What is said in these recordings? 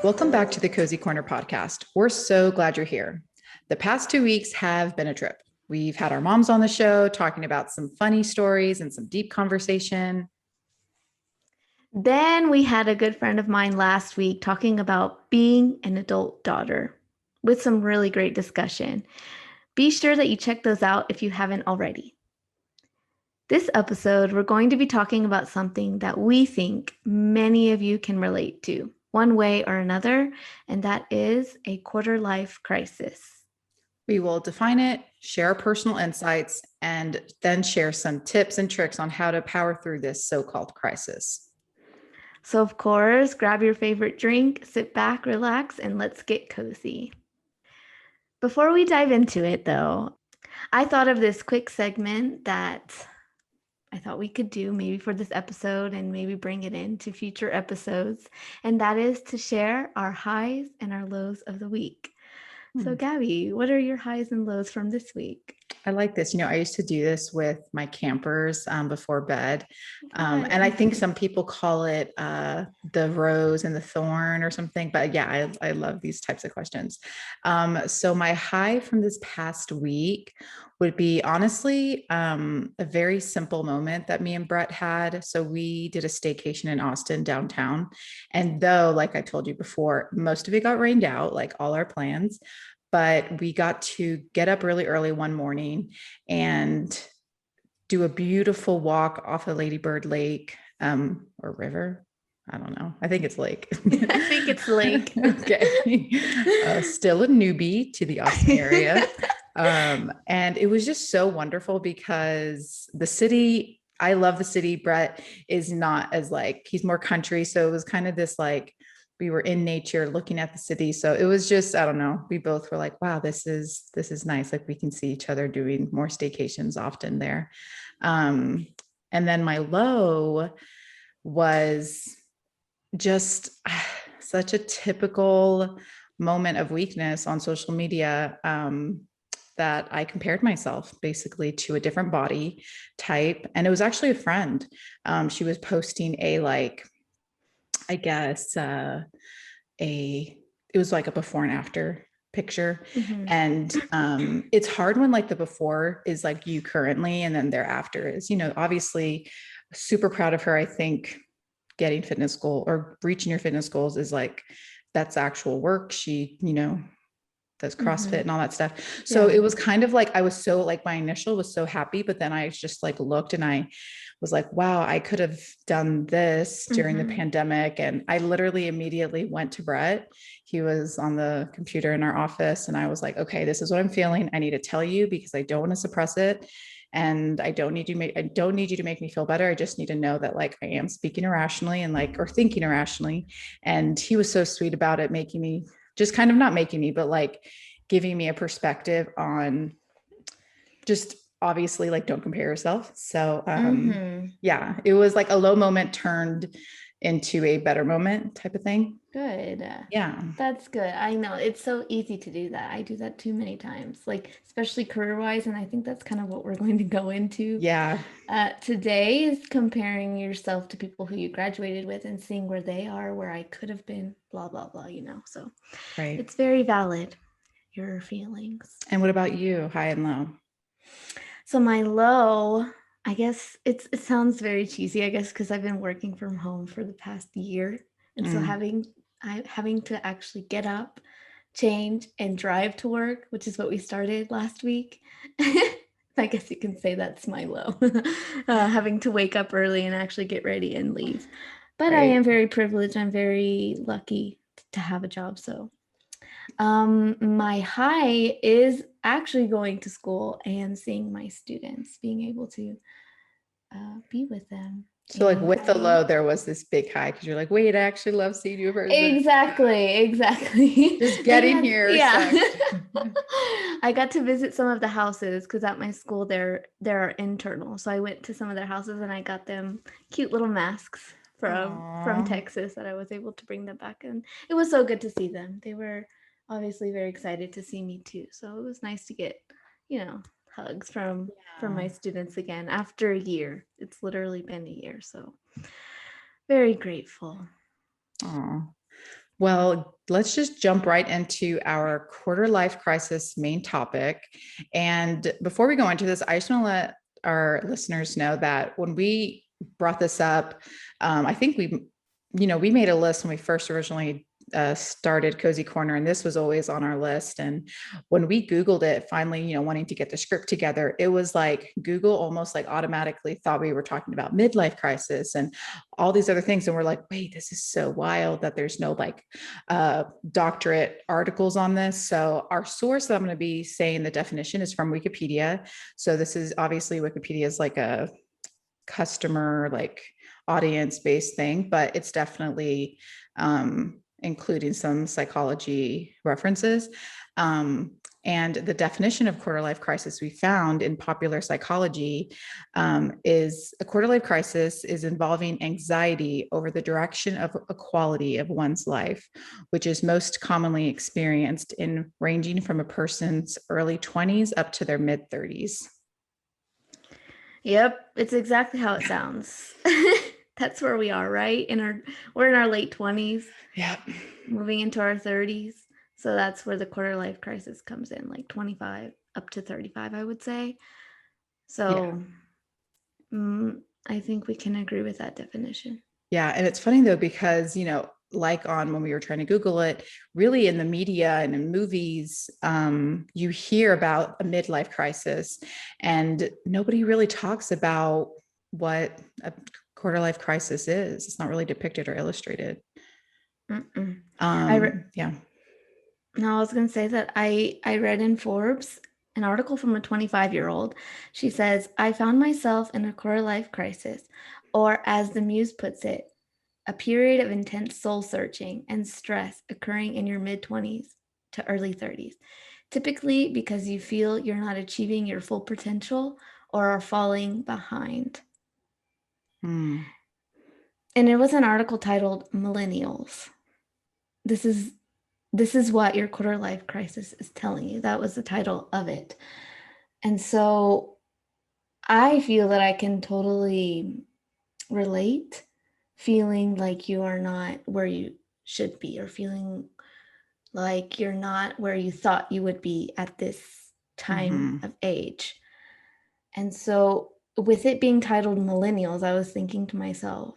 Welcome back to the Cozy Corner podcast. We're so glad you're here. The past 2 weeks have been a trip. We've had our moms on the show talking about some funny stories and some deep conversation. Then we had a good friend of mine last week talking about being an adult daughter with some really great discussion. Be sure that you check those out if you haven't already. This episode, we're going to be talking about something that we think many of you can relate to, one way or another, and that is a quarter life crisis. We will define it, share personal insights, and then share some tips and tricks on how to power through this so-called crisis. So, of course, grab your favorite drink, sit back, relax, and let's get cozy. Before we dive into it, though, I thought of this quick segment that I thought we could do maybe for this episode and maybe bring it into future episodes. And that is to share our highs and our lows of the week. So, Gabby, what are your highs and lows from this week? I like this. I used to do this with my campers before bed. And I think some people call it the rose and the thorn or something. But yeah, I love these types of questions. So my high from this past week would be honestly a very simple moment that me and Brett had. So we did a staycation in Austin downtown. And though, like I told you before, most of it got rained out, like all our plans, but we got to get up really early one morning and do a beautiful walk off of Lady Bird Lake or river. I don't know. I think it's lake. I think it's lake. Okay. Still a newbie to the Austin area. And it was just so wonderful because the city, I love the city. Brett is not as he's more country. So it was kind of this we were in nature looking at the city. So it was just, I don't know, we both were like, wow, this is nice. Like we can see each other doing more staycations often there. And then my low was just such a typical moment of weakness on social media, that I compared myself basically to a different body type. And it was actually a friend. She was posting I guess it was like a before and after picture. Mhm. And it's hard when the before is like you currently and then thereafter is, obviously super proud of her. I think getting fitness goal or reaching your fitness goals is that's actual work. She, does CrossFit and all that stuff. So it was kind of I was so my initial was so happy, but then I just looked and I was like, wow, I could have done this during the pandemic. And I literally immediately went to Brett. He was on the computer in our office. And I was like, okay, this is what I'm feeling. I need to tell you because I don't want to suppress it. And I don't need you to make me feel better. I just need to know that I am speaking irrationally and or thinking irrationally. And he was so sweet about it, making me just kind of not making me, but giving me a perspective on just obviously don't compare yourself. So yeah, it was a low moment turned into a better moment type of thing. Good. Yeah. That's good. I know it's so easy to do that. I do that too many times, especially career-wise, and I think that's kind of what we're going to go into. Yeah. Today is comparing yourself to people who you graduated with and seeing where they are, where I could have been, blah, blah, blah, So right. It's very valid, your feelings. And what about you, high and low? So my low, I guess it sounds very cheesy, I guess, because I've been working from home for the past year. And so having to actually get up, change, and drive to work, which is what we started last week. I guess you can say that's my low. Having to wake up early and actually get ready and leave. But I am very privileged. I'm very lucky to have a job. So my high is actually going to school and seeing my students, being able to be with them. So with the low, there was this big high because you're like, wait, I actually love seeing you in person. Exactly. Just getting here. Yeah. I got to visit some of the houses because at my school there are internal. So I went to some of their houses and I got them cute little masks from Texas that I was able to bring them back. And it was so good to see them. They were obviously very excited to see me too. So it was nice to get, hugs from my students again after a year. It's literally been a year, so very grateful. Oh, Well, let's just jump right into our quarter life crisis main topic. And before we go into this, I just want to let our listeners know that when we brought this up, I think we made a list when we first originally started Cozy Corner, and this was always on our list. And when we Googled it, finally, wanting to get the script together, it was like Google almost like automatically thought we were talking about midlife crisis and all these other things. And we're like, wait, this is so wild that there's no like doctorate articles on this. So our source that I'm going to be saying the definition is from Wikipedia. So this is obviously Wikipedia is like a customer like audience based thing, but it's definitely including some psychology references. And the definition of quarter life crisis we found in popular psychology is a quarter life crisis is involving anxiety over the direction of a quality of one's life, which is most commonly experienced in ranging from a person's early 20s up to their mid 30s. Yep, it's exactly how it sounds. That's where we are, right? We're in our late 20s. Yeah. Moving into our 30s. So that's where the quarter life crisis comes in, like 25 up to 35, I would say. So I think we can agree with that definition. Yeah. And it's funny though, because, like on when we were trying to Google it, really in the media and in movies, you hear about a midlife crisis and nobody really talks about what a quarter life crisis is. It's not really depicted or illustrated. Yeah. No, I was going to say that I read in Forbes an article from a 25-year-old. She says, I found myself in a quarter life crisis, or as the muse puts it, a period of intense soul searching and stress occurring in your mid 20s to early 30s, typically because you feel you're not achieving your full potential or are falling behind. And it was an article titled Millennials. This is what your quarter life crisis is telling you. That was the title of it. And so I feel that I can totally relate, feeling like you are not where you should be, or feeling like you're not where you thought you would be at this time of age. And so with it being titled Millennials, I was thinking to myself,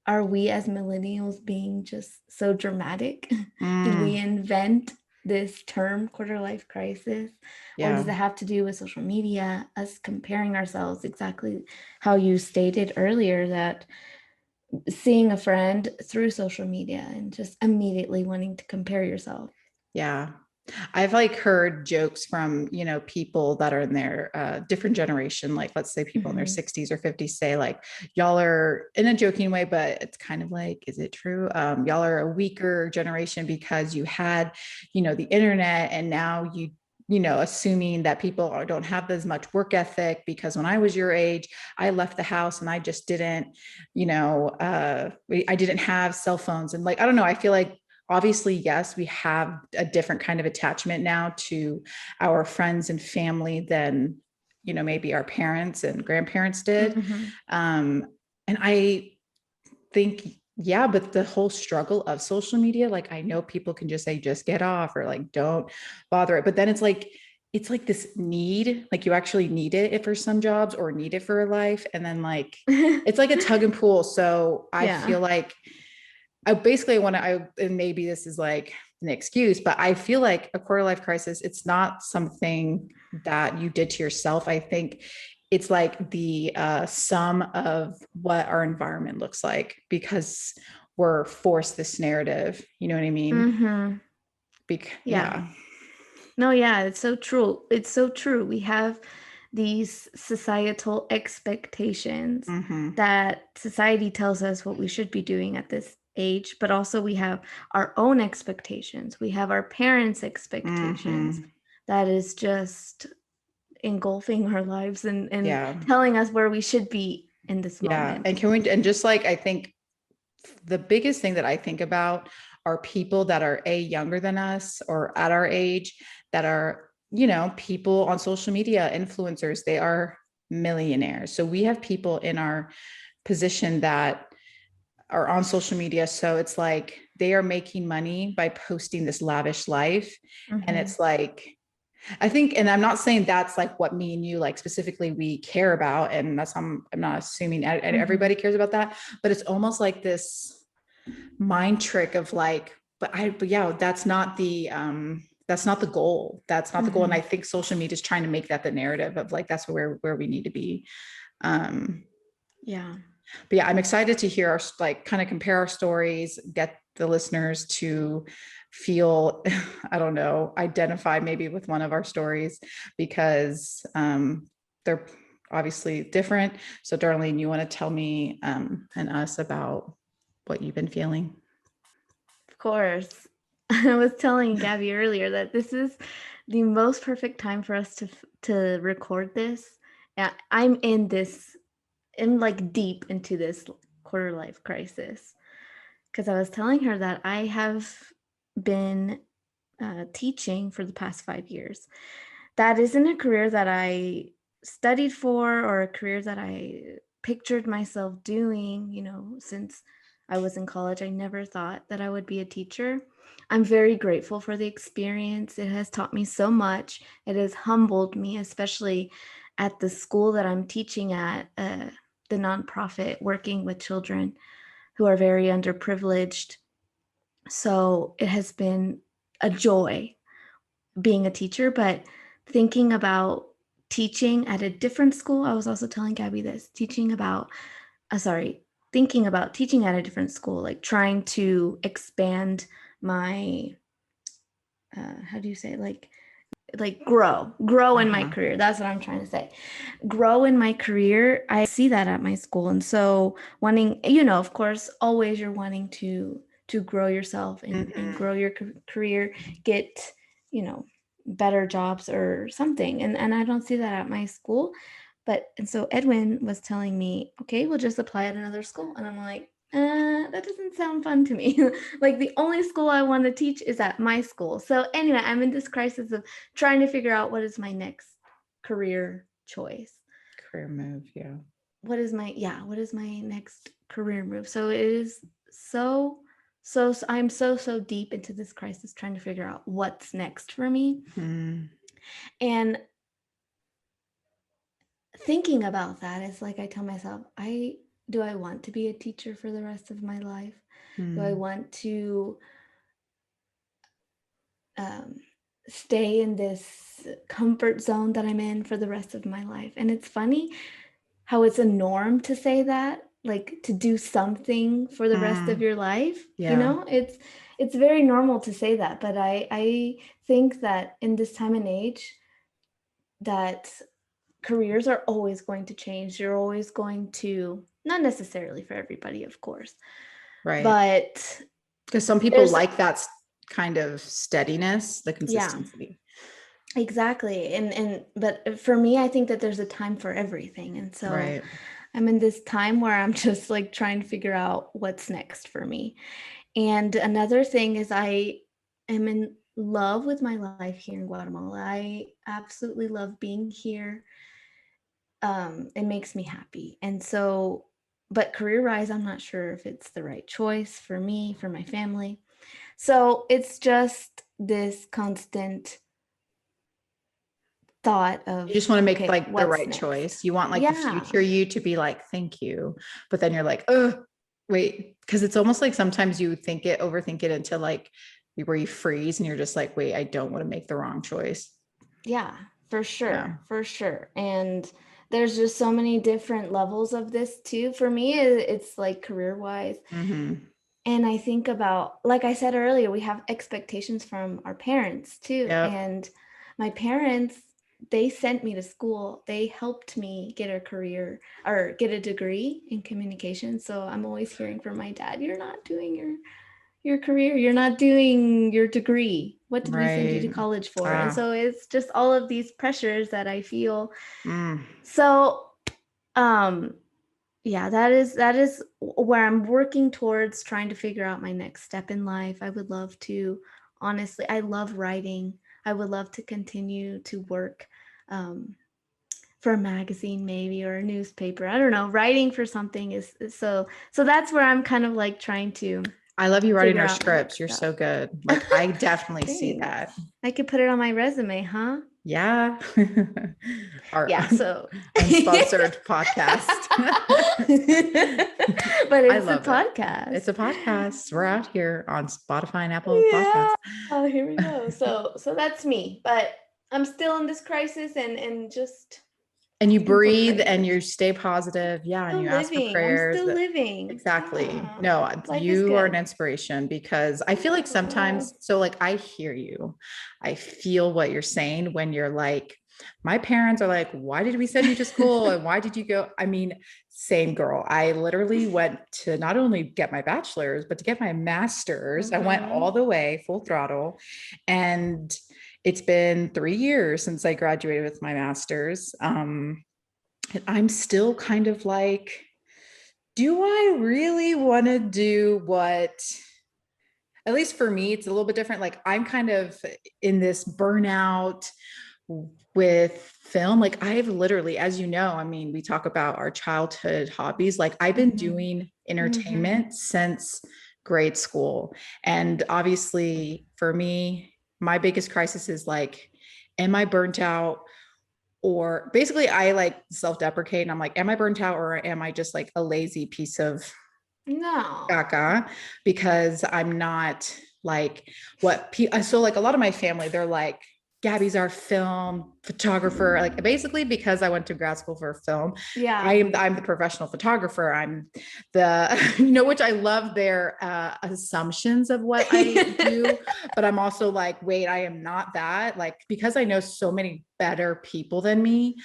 are we as millennials being just so dramatic? Did we invent this term quarter life crisis? Yeah. Or does it have to do with social media, us comparing ourselves, exactly how you stated earlier, that seeing a friend through social media and just immediately wanting to compare yourself? Yeah. I've like heard jokes from, people that are in their different generation, like let's say people in their 60s or 50s say like, y'all are, in a joking way, but it's kind of like, is it true? Y'all are a weaker generation because you had, the internet, and now assuming that people don't have as much work ethic, because when I was your age, I left the house and I just didn't, I didn't have cell phones. And like, I don't know, I feel like obviously, yes, we have a different kind of attachment now to our friends and family than, maybe our parents and grandparents did. And I think, yeah, but the whole struggle of social media, like I know people can just say, just get off, or like, don't bother it. But then it's like this need, like you actually need it for some jobs or need it for a life. And then like, it's like a tug and pull. So I feel like, and maybe this is like an excuse, but I feel like a quarter life crisis, it's not something that you did to yourself. I think it's like the sum of what our environment looks like, because we're forced this narrative. You know what I mean? Yeah. No, yeah, it's so true. It's so true. We have these societal expectations that society tells us what we should be doing at this age, but also we have our own expectations. We have our parents' expectations that is just engulfing our lives and telling us where we should be in this moment. And just like, I think the biggest thing that I think about are people that are younger than us or at our age, that are, people on social media, influencers, they are millionaires. So we have people in our position that or on social media. So it's like they are making money by posting this lavish life. And Mm-hmm. it's like, I think, and I'm not saying that's like what me and you like specifically we care about. And I'm not assuming Mm-hmm. everybody cares about that, but it's almost like this mind trick of like, but yeah, that's not the goal. That's not the goal. And Mm-hmm. I think social media is trying to make that the narrative of like, that's where we need to be. Um, Yeah. but yeah, I'm excited to hear our like kind of compare our stories, get the listeners to feel, I don't know, identify maybe with one of our stories because they're obviously different. So Darlene, you want to tell me and us about what you've been feeling? Of course. I was telling Gabby earlier that this is the most perfect time for us to record this. Yeah, I'm like deep into this quarter life crisis because I was telling her that I have been teaching for the past 5 years. That isn't a career that I studied for or a career that I pictured myself doing, since I was in college. I never thought that I would be a teacher. I'm very grateful for the experience. It has taught me so much. It has humbled me, especially at the school that I'm teaching at, the nonprofit, working with children who are very underprivileged. So it has been a joy being a teacher, but thinking about teaching at a different school, I was also telling Gabby this, thinking about teaching at a different school, like trying to expand my, how do you say, like grow in my Uh-huh. career. That's what I'm trying to say. Grow in my career. I see that at my school. And so wanting, of course, always you're wanting to grow yourself and Mhm. grow your career, get, you know, better jobs or something. And I don't see that at my school. And so Edwin was telling me, okay, we'll just apply at another school. And I'm like, that doesn't sound fun to me. Like the only school I want to teach is at my school. So anyway, I'm in this crisis of trying to figure out what is my next career choice. Career move, yeah. What is my next career move? So it is so I'm so deep into this crisis trying to figure out what's next for me. Mm. And thinking about that, it's like I tell myself, I want to be a teacher for the rest of my life? Do I Mm. want to um, stay in this comfort zone that I'm in for the rest of my life? And it's funny how it's a norm to say that, like to do something for the rest of Mm. your life. Yeah. It's very normal to say that, but I think that in this time and age that careers are always going to change. You're always going to, not necessarily for everybody, of course, Right. but Because some people there's, like that kind of steadiness, the yeah, consistency. exactly. But for me, I think that there's a time for everything. And so Right. I'm in this time where I'm just like trying to figure out what's next for me. And another thing is I am in love with my life here in Guatemala. I absolutely love being here. It makes me happy. And so, but career-wise, I'm not sure if it's the right choice for me, for my family. So it's just this constant thought You of, just want to make okay, like the what's right next? choice. You want like the Yeah. future you to be like, thank you. But then you're like, oh, wait. Because it's almost like sometimes you overthink it until like where you freeze and you're just like, wait, I don't want to make the wrong choice. Yeah, for Yeah. sure, for sure. And there's just so many different levels of this too. For me, it's like career wise. Mm-hmm. And I think about, like I said earlier, we have expectations from our parents too. Yep. And my parents, they sent me to school. They helped me get a career or get a degree in communication. So I'm always hearing from my dad, you're not doing your career, you're not doing your degree. What did we send you to Right. college for? And Ah. so it's just all of these pressures that I feel. Mm. So um yeah, that is where I'm working towards trying to figure out my next step in life. I would love to, honestly, I love writing. I would love to continue to work um for a magazine maybe or a newspaper. I don't know. Writing for something so that's where I'm kind of like trying to I love you writing figure our out my scripts. next You're step. so good. Like I definitely see Thanks. that. I could put it on my resume, huh? Yeah. Our Yeah, so unsponsored podcast. but I it's a love it. podcast. It's a podcast. We're out here on Spotify and Apple Podcasts. Yeah. Oh, here we go. So that's me. But I'm still in this crisis and just And you asking for breathe and prayers. you stay positive. Yeah. And Still you ask for living. I'm prayers. still living. Exactly. Yeah. No, Life is you are an good. inspiration because I feel like Oh, sometimes, so like I hear you. I feel what you're saying when you're like, my parents are like, why did we send you to school? And why did you go? I mean, same girl. I literally went to not only get my bachelor's, but to get my master's. I went all mhm. the way full throttle. And it's been 3 years since I graduated with my master's. And I'm still kind of like, do I really want to do what, at least for me, it's a little bit different. Like I'm kind of in this burnout with film. Like I've literally, as you know, I mean, we talk about our childhood hobbies. Like I've been Mhm. doing Mhm. entertainment since grade school. And obviously for me, my biggest crisis is like, am I burnt out? Or basically I like self-deprecate and I'm like, am I burnt out or am I just like a lazy piece of No. caca? Because I'm not like so like a lot of my family, they're like, Gabby's our film photographer. Like basically because I went to grad school for film, Yeah. I'm the professional photographer. I'm the, you know, which I love their assumptions of what I do, but I'm also like, wait, I am not that. Like because I know so many better people than me,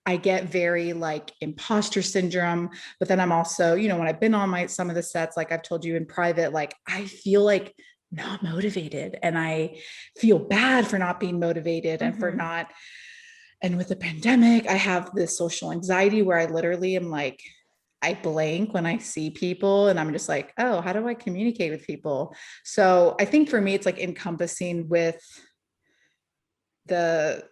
I get very like imposter syndrome. But then I'm also, you know, when I've been on some of the sets, like I've told you in private, like I feel like not motivated and I feel bad for not being motivated and for Mhm. not. And with the pandemic, I have this social anxiety where I literally am like, I blank when I see people and I'm just like, oh, how do I communicate with people? So I think for me, it's like encompassing with the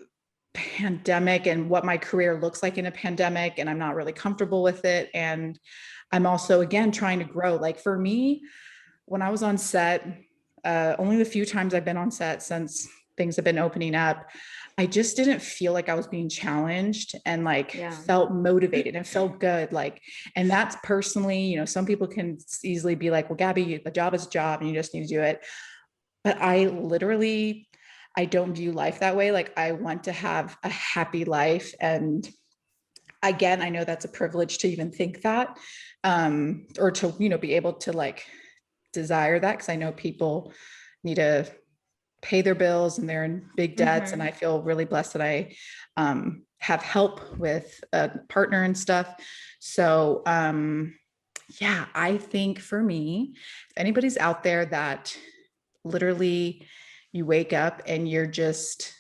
pandemic and what my career looks like in a pandemic, and I'm not really comfortable with it. And I'm also again trying to grow. Like for me, when I was on set, only the few times I've been on set since things have been opening up, I just didn't feel like I was being challenged and like Yeah. felt motivated and felt good. Like, and that's personally, you know, some people can easily be like, well, Gabby, a job is a job and you just need to do it. But I literally, I don't view life that way. Like I want to have a happy life. And again, I know that's a privilege to even think that, or to, you know, be able to like desire that. Cause I know people need to pay their bills and they're in big debts. And Mhm. I feel really blessed that I have help with a partner and stuff. So yeah, I think for me, if anybody's out there that literally you wake up and you're just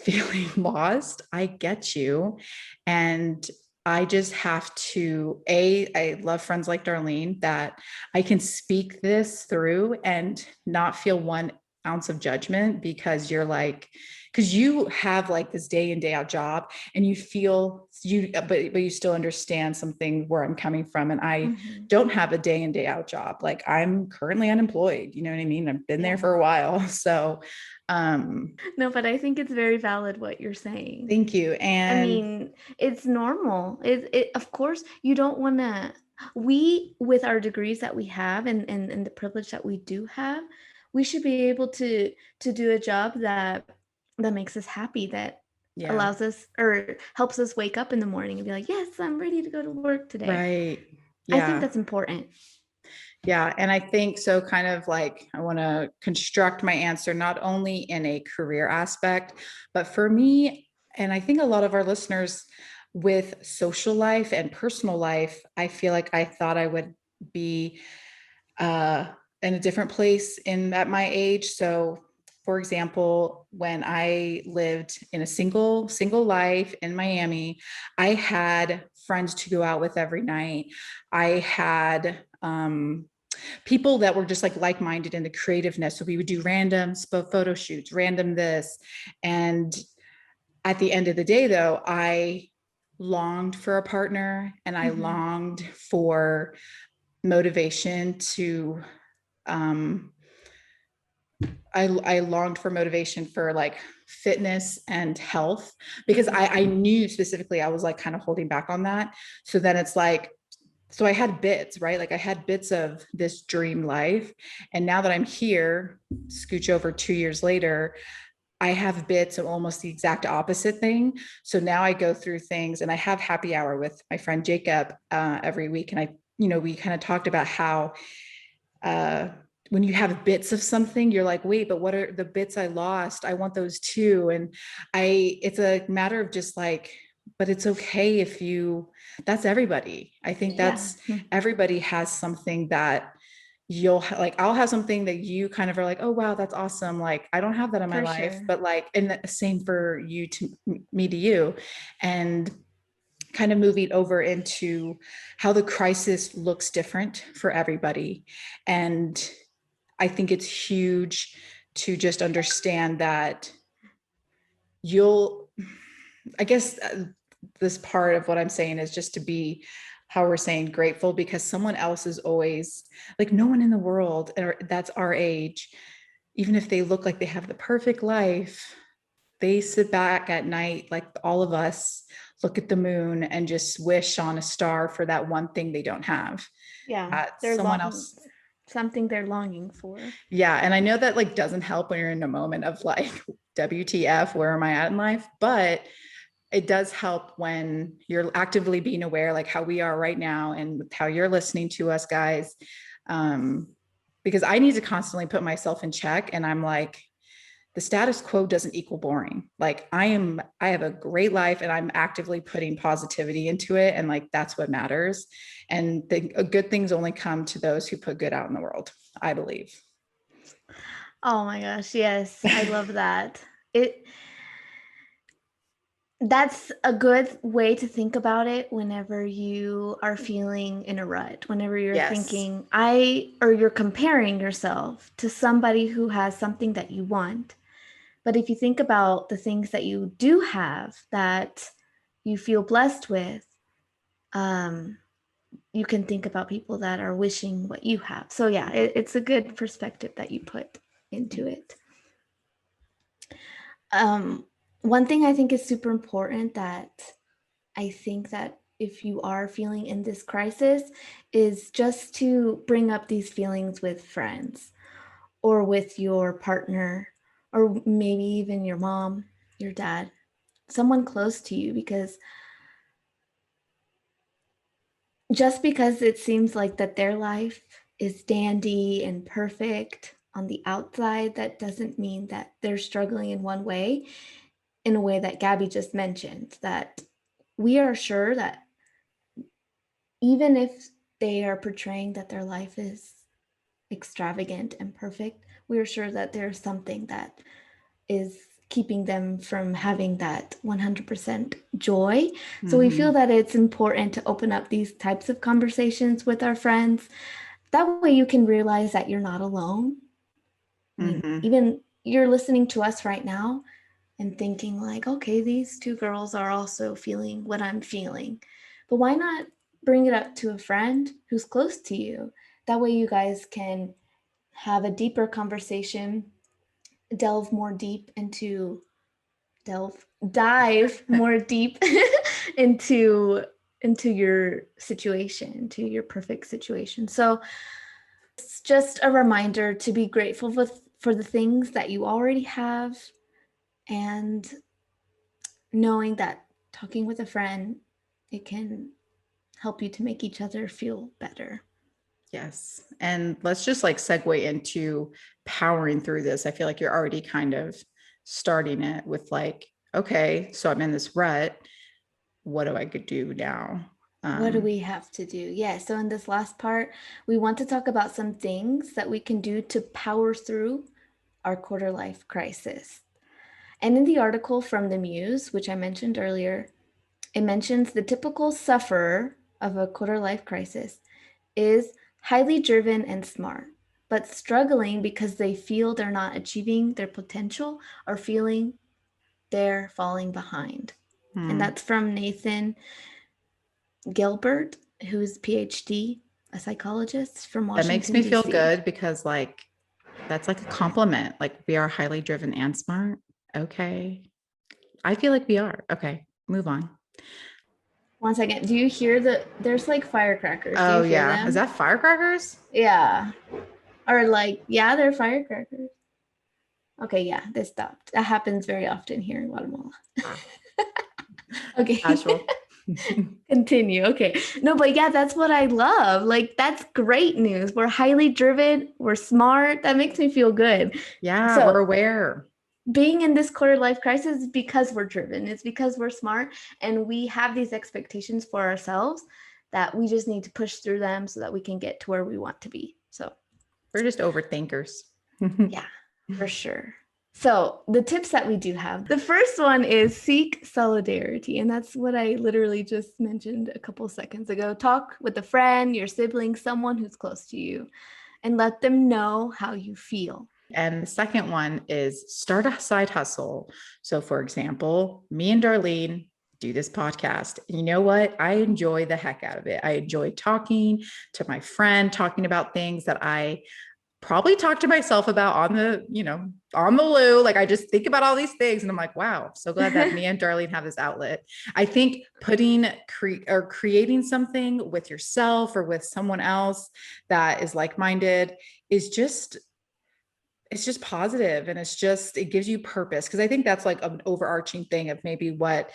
feeling lost, I get you. And I just have to, I love friends like Darlene that I can speak this through and not feel 1 ounce of judgment because you're like, because you have like this day in, day out job and you feel you, but you still understand something where I'm coming from. And I Mhm. don't have a day in, day out job. Like I'm currently unemployed. You know what I mean? I've been there Yeah. for a while. So, um, No, but I think it's very valid what you're saying. thank you. I And mean, it's normal. It of course you don't want to we with our degrees that we have and the privilege that we do have, we should be able to do a job that makes us happy, that yeah, allows us or helps us wake up in the morning and be like, "Yes, I'm ready to go to work today." right. I think Yeah. that's important. Yeah. And I think so, kind of like, I want to construct my answer not only in a career aspect, but for me, and I think a lot of our listeners with social life and personal life, I feel like I thought I would be uh, in a different place in at my age. So, for example, when I lived in a single life in Miami, I had friends to go out with every night. I had people that were just like minded in the creativeness. So we would do random photo shoots, random this, and at the end of the day, though, I longed for a partner, and I Mhm. longed for motivation to um I longed for motivation for like fitness and health, because Mhm. I knew specifically I was like kind of holding back on that. So then it's like, so I had bits, right? Like I had bits of this dream life. And now that I'm here, scooch over 2 years later, I have bits of almost the exact opposite thing. So now I go through things, and I have happy hour with my friend Jacob every week. And we kind of talked about how uh, when you have bits of something, you're like, wait, but what are the bits I lost? I want those too. And it's a matter of just like, but it's okay if that's everybody. I think Yeah. that's everybody has something that like, I'll have something that you kind of are like, oh, wow, that's awesome. Like, I don't have that in my For life, sure. but like, and the same for you to me to you. And kind of moving over into how the crisis looks different for everybody. And I think it's huge to just understand that you'll, I guess this part of what I'm saying is just to be how we're saying grateful, because someone else is always like, no one in the world that's our age, even if they look like they have the perfect life, they sit back at night, like all of us, look at the moon and just wish on a star for that one thing they don't have. Yeah. They're Someone longing else. something they're longing for. Yeah. And I know that like doesn't help when you're in a moment of like, WTF, where am I at in life? But it does help when you're actively being aware, like how we are right now and how you're listening to us guys. Um, because I need to constantly put myself in check. And I'm like, the status quo doesn't equal boring. Like I have a great life, and I'm actively putting positivity into it. And like, that's what matters. And good things only come to those who put good out in the world, I believe. Oh my gosh, yes. I love that. It That's a good way to think about it whenever you are feeling in a rut, whenever you're Yes. thinking, or you're comparing yourself to somebody who has something that you want. But if you think about the things that you do have that you feel blessed with, um, you can think about people that are wishing what you have. So, yeah, it's a good perspective that you put into it. Um, One thing I think is super important that I think that if you are feeling in this crisis is just to bring up these feelings with friends or with your partner or maybe even your mom, your dad, someone close to you, because just because it seems like that their life is dandy and perfect on the outside, that doesn't mean that they're struggling in a way that Gabby just mentioned, that we are sure that even if they are portraying that their life is extravagant and perfect, we are sure that there's something that is keeping them from having that 100% joy. So we feel Mm-hmm. that it's important to open up these types of conversations with our friends. That way you can realize that you're not alone. I mean, Mm-hmm. even you're listening to us right now and thinking like, okay, these two girls are also feeling what I'm feeling. But why not bring it up to a friend who's close to you? That way you guys can have a deeper conversation, delve more deep into dive more deep into your situation, into your perfect situation. So it's just a reminder to be grateful for the things that you already have, and knowing that talking with a friend, it can help you to make each other feel better. Yes. And let's just like segue into powering through this. I feel like you're already kind of starting it with like, okay, so I'm in this rut. What do I could do now? What do Um, we have to do? Yeah, so in this last part, we want to talk about some things that we can do to power through our quarter life crisis. And in the article from the Muse, which I mentioned earlier, it mentions the typical sufferer of a quarter life crisis is highly driven and smart, but struggling because they feel they're not achieving their potential or feeling they're falling behind. And Hmm. that's from Nathan Gilbert, who's PhD, a psychologist from That makes Washington, me feel D.C. good because like that's like a compliment. Like we are highly driven and smart. Okay. I feel like we are. Okay. Move on. One second. Do you hear there's like firecrackers? Do you Oh hear yeah. Is them? that firecrackers? Yeah. Or like, yeah, they're firecrackers. Okay, yeah, they stopped. That happens very often here in Guatemala. Ah, Okay. casual. Continue. Okay. No, but yeah, that's what I love. Like, that's great news. We're highly driven, we're smart. That makes me feel good. Yeah, we're So, aware. being in this quarter life crisis is because we're driven, it's because we're smart, and we have these expectations for ourselves that we just need to push through them so that we can get to where we want to be. So, We're just overthinkers. yeah, for sure. So, the tips that we do have, the first one is seek solidarity. And that's what I literally just mentioned a couple seconds ago. Talk with a friend, your sibling, someone who's close to you, and let them know how you feel. And the second one is start a side hustle. So, for example, me and Darlene do this podcast. You know what? I enjoy the heck out of it. I enjoy talking to my friend, talking about things that I probably talk to myself about on the, on the loo. Like I just think about all these things and I'm like, wow, so glad that me and Darlene have this outlet. I think creating something with yourself or with someone else that is like-minded is just it's just positive and it gives you purpose. Cause I think that's like an overarching thing of maybe what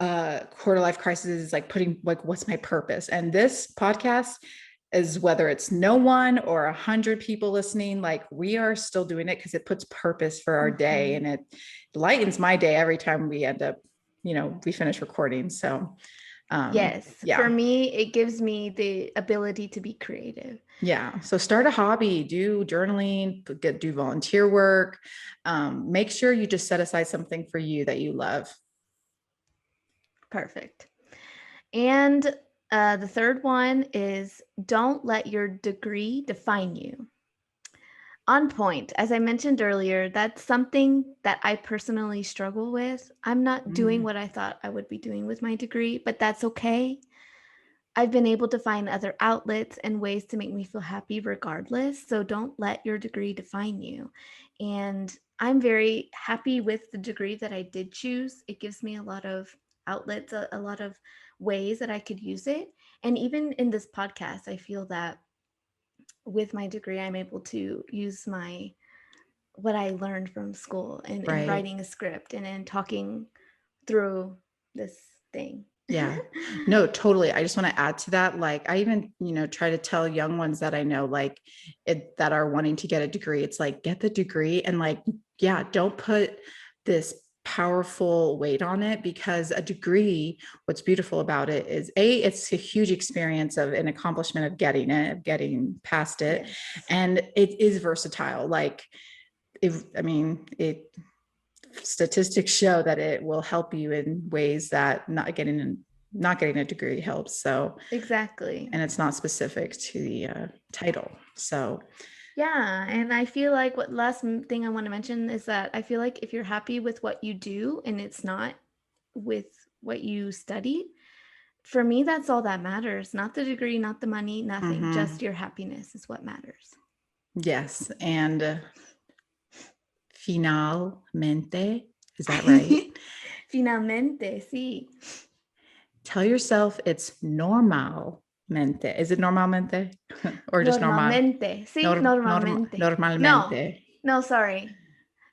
quarter life crisis is like putting like, what's my purpose? And this podcast is whether it's no one or 100 people listening, like we are still doing it because it puts purpose for our day and it lightens my day every time we end up, we finish recording. So Yes, for yeah. me, it gives me the ability to be creative. Yeah. So start a hobby, do journaling, do volunteer work. Make sure you just set aside something for you that you love. Perfect. And the third one is don't let your degree define you. On point. As I mentioned earlier, that's something that I personally struggle with. I'm not doing what I thought I would be doing with my degree, but that's okay. I've been able to find other outlets and ways to make me feel happy regardless. So don't let your degree define you. And I'm very happy with the degree that I did choose. It gives me a lot of outlets, a lot of ways that I could use it. And even in this podcast, I feel that with my degree, I'm able to use what I learned from school and in Right. writing a script and in talking through this thing. Yeah, no, totally. I just want to add to that. Like I even, try to tell young ones that I know, like that are wanting to get a degree. It's like, get the degree and like, yeah, don't put this powerful weight on it because a degree, what's beautiful about it is it's a huge experience of an accomplishment of getting it, of getting past it. Yes. And it is versatile. Like, it statistics show that it will help you in ways that not getting a degree helps. So Exactly. and it's not specific to the title. So Yeah, and I feel like what last thing I want to mention is that I feel like if you're happy with what you do and it's not with what you studied, for me that's all that matters. Not the degree, not the money, nothing. Just your happiness is what matters. Yes, and finalmente, is that right? Finalmente, sí. Tell yourself it's normalmente. Is it normalmente or just normal? Normalmente, sí, normalmente. No, Normalmente. no, sorry.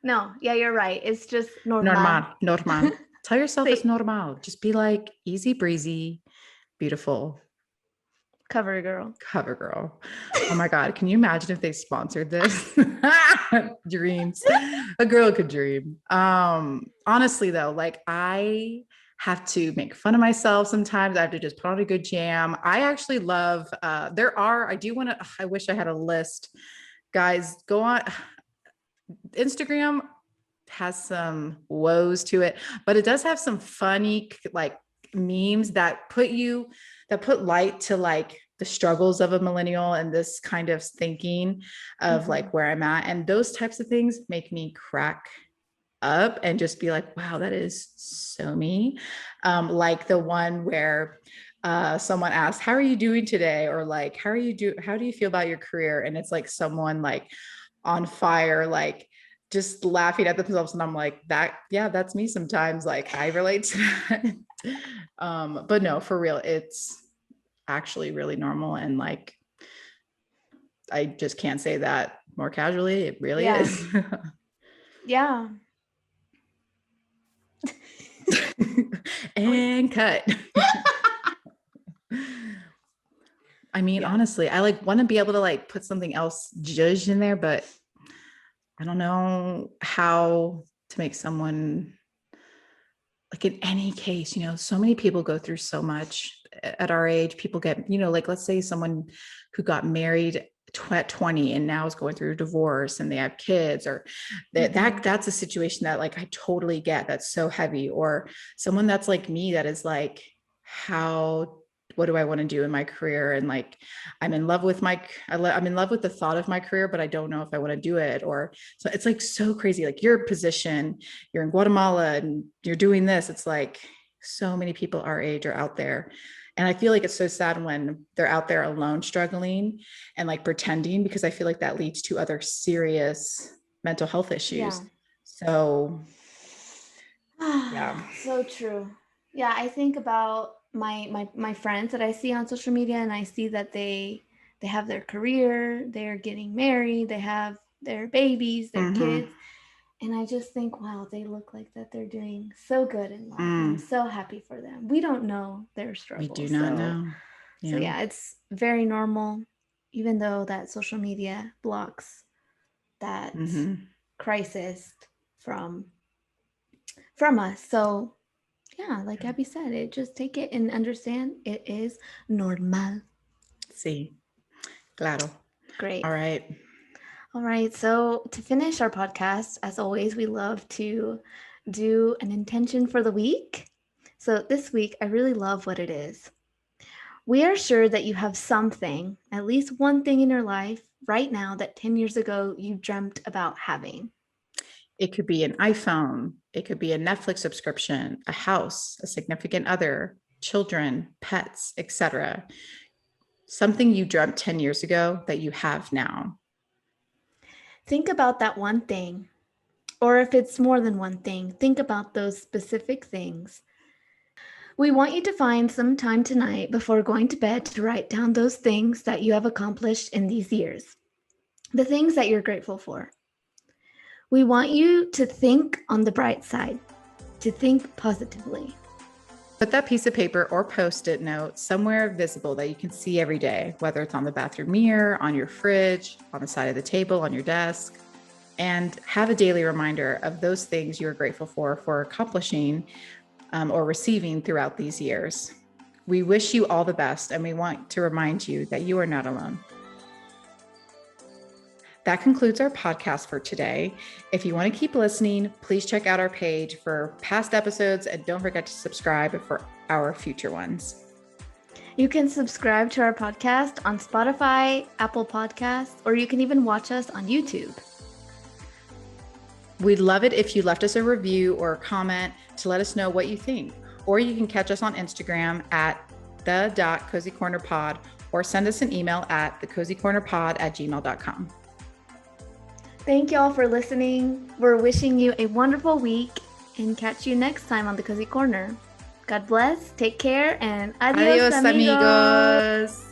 No, yeah, you're right. It's just normal. Normal. Tell yourself it's Sí. normal. Just be like easy breezy, beautiful. Cover girl. Cover girl. Oh my God. Can you imagine if they sponsored this? Dreams. A girl could dream. Honestly though, like I have to make fun of myself sometimes. I have to just put on a good jam. I actually love I wish I had a list. Guys, go on. Instagram has some woes to it, but it does have some funny like memes that put light to like the struggles of a millennial and this kind of thinking of like where I'm at. And those types of things make me crack up and just be like, wow, that is so me. Like the one where someone asks, how are you doing today? Or like, how do you feel about your career? And it's like someone like on fire, like just laughing at themselves. And I'm like, yeah, that's me sometimes. Like I relate to that. But no, for real, it's actually really normal. And like, I just can't say that more casually. It really Yeah. is. Yeah. And cut. I mean, Yeah. honestly, I like want to be able to like put something else judged in there, but I don't know how to make someone like in any case, so many people go through so much at our age. People get, like let's say someone who got married at 20 and now is going through a divorce and they have kids, or that's a situation that like I totally get. That's so heavy. Or someone that's like me that is like, what do I want to do in my career? And like, I'm in love with the thought of my career, but I don't know if I want to do it. Or so it's like so crazy. Like your position, you're in Guatemala and you're doing this. It's like so many people our age are out there. And I feel like it's so sad when they're out there alone struggling and like pretending, because I feel like that leads to other serious mental health issues. Yeah. So yeah. So true. Yeah, I think about my friends that I see on social media, and I see that they have their career, they're getting married, they have their babies, their kids, and I just think, wow, they look like that they're doing so good in life. I'm so happy for them. We don't know their struggles. We do not know. Yeah. So yeah, it's very normal, even though that social media blocks that crisis from us. So yeah, like Abby said, just take it and understand it is normal. Sí, claro. Great. All right. So to finish our podcast, as always, we love to do an intention for the week. So this week, I really love what it is. We are sure that you have something, at least one thing in your life right now that 10 years ago you dreamt about having. It could be an iPhone. It could be a Netflix subscription, a house, a significant other, children, pets, etc. Something you dreamt 10 years ago that you have now. Think about that one thing. Or if it's more than one thing, think about those specific things. We want you to find some time tonight before going to bed to write down those things that you have accomplished in these years, the things that you're grateful for. We want you to think on the bright side, to think positively. Put that piece of paper or Post-it note somewhere visible that you can see every day, whether it's on the bathroom mirror, on your fridge, on the side of the table, on your desk, and have a daily reminder of those things you're grateful for accomplishing or receiving throughout these years. We wish you all the best, and we want to remind you that you are not alone. That concludes our podcast for today. If you want to keep listening, please check out our page for past episodes and don't forget to subscribe for our future ones. You can subscribe to our podcast on Spotify, Apple Podcasts, or you can even watch us on YouTube. We'd love it if you left us a review or a comment to let us know what you think. Or you can catch us on Instagram at the.cozycornerpod or send us an email at thecozycornerpod@gmail.com. Thank you all for listening. We're wishing you a wonderful week and catch you next time on The Cozy Corner. God bless, take care, and adios amigos.